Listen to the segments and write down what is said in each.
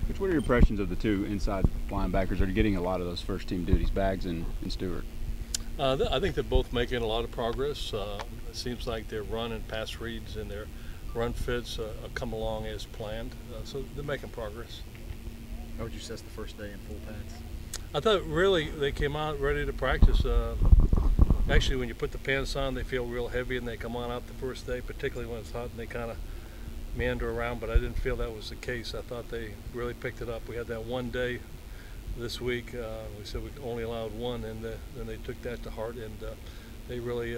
Coach, what are your impressions of the two inside linebackers? Are getting a lot of those first-team duties, Baggs and Stewart? I think they're both making a lot of progress. It seems like their run and pass reads and their run fits come along as planned. So they're making progress. How would you assess the first day in full pads? I thought really they came out ready to practice. Actually, when you put the pants on, they feel real heavy and they come on out the first day, particularly when it's hot and they kind of meander around, but I didn't feel that was the case. I thought they really picked it up. We had that one day this week. We said we only allowed one, and then they took that to heart, and they really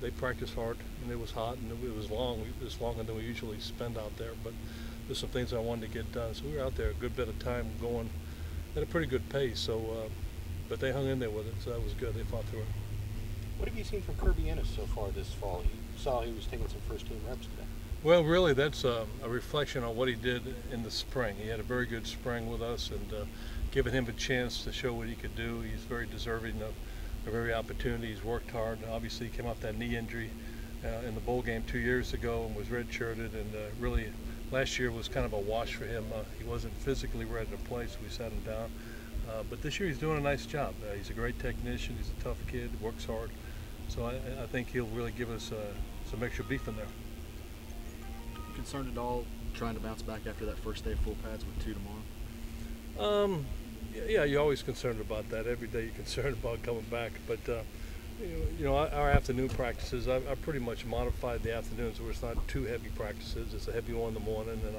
they practiced hard, and it was hot and it was long. It was longer than we usually spend out there, but there's some things I wanted to get done. So we were out there a good bit of time going at a pretty good pace. So, but they hung in there with it, so that was good. They fought through it. What have you seen from Kirby Ennis so far this fall? You saw he was taking some first-team reps today. Well, really, that's a reflection on what he did in the spring. He had a very good spring with us, and giving him a chance to show what he could do. He's very deserving of every opportunity. He's worked hard. Obviously, he came off that knee injury in the bowl game 2 years ago and was redshirted, and really last year was kind of a wash for him. He wasn't physically ready to play, so we sat him down. But this year he's doing a nice job. He's a great technician. He's a tough kid, works hard. So I think he'll really give us some extra beef in there. Concerned at all trying to bounce back after that first day of full pads with 2 tomorrow? Yeah, you're always concerned about that. Every day you're concerned about coming back. But you know, our afternoon practices, I pretty much modified the afternoons where it's not too heavy practices. It's a heavy one in the morning, and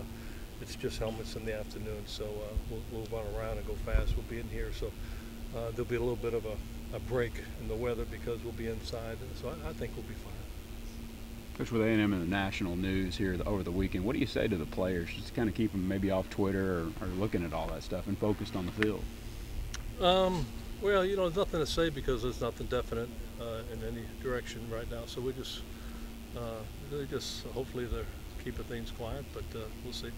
it's just helmets in the afternoon. So we'll run around and go fast. We'll be in here, so there'll be a little bit of a break in the weather because we'll be inside. So I think we'll be fine. Coach, with A&M in the national news here over the weekend, what do you say to the players just to kind of keep them maybe off Twitter or looking at all that stuff and focused on the field? Well, you know, there's nothing to say because there's nothing definite in any direction right now. So we're just hopefully they're keeping things quiet, but we'll see.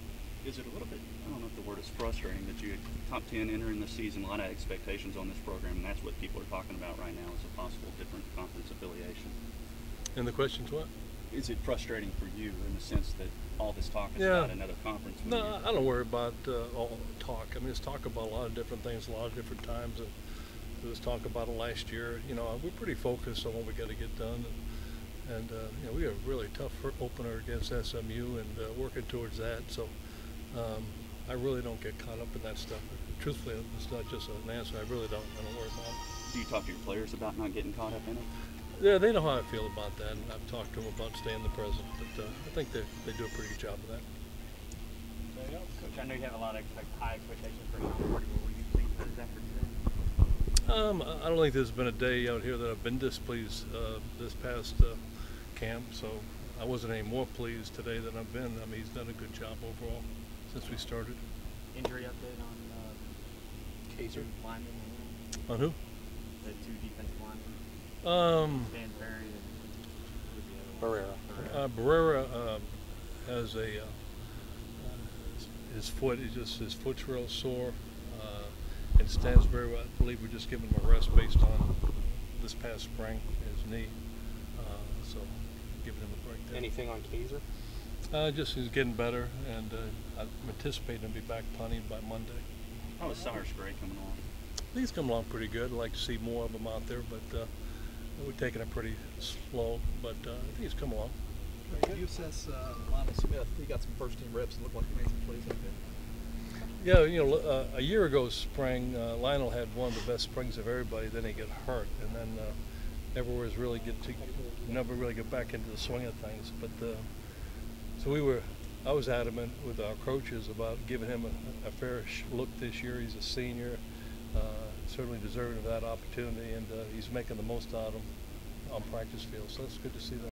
Is it a little bit, I don't know if the word is frustrating, that you had top 10 entering the season, a lot of expectations on this program, and that's what people are talking about right now is a possible different conference affiliation? And the question's what? Is it frustrating for you in the sense that all this talk is Yeah. about another conference? No, I don't worry about all talk. I mean, it's talk about a lot of different things, a lot of different times, and there was talk about it last year. You know, we're pretty focused on what we got to get done, and you know, we have a really tough opener against SMU, and working towards that. So I really don't get caught up in that stuff. Truthfully, it's not just an answer. I really don't. I don't worry about it. Do you talk to your players about not getting caught up in it? Yeah, they know how I feel about that, and I've talked to them about staying in the present, but I think they do a pretty good job of that. Coach, I know you have a lot of high expectations for Tom Hardy. What were you pleased with his effort today? I don't think there's been a day out here that I've been displeased this past camp, so I wasn't any more pleased today than I've been. I mean, he's done a good job overall since we started. Injury update on Kaiser linemen? On who? The 2 defensive linemen? Dan Perry and Barrera. Barrera has his foot's real sore. And Stansbury, I believe we're just giving him a rest based on this past spring, his knee. So giving him a break there. Anything on Kaiser? Just he's getting better, and I'm anticipating him to be back punting by Monday. How is Cyrus Gray coming along? I think he's coming along pretty good. I'd like to see more of him out there, but we're taking it pretty slow. But I think he's come along. Can you assess Lionel Smith? He got some first-team reps and looked like he made some plays out there. Yeah, you know, a year ago spring, Lionel had one of the best springs of everybody. Then he got hurt, and then never really get back into the swing of things. But so I was adamant with our coaches about giving him a fair look this year. He's a senior, certainly deserving of that opportunity, and he's making the most out of him on practice field. So that's good to see that.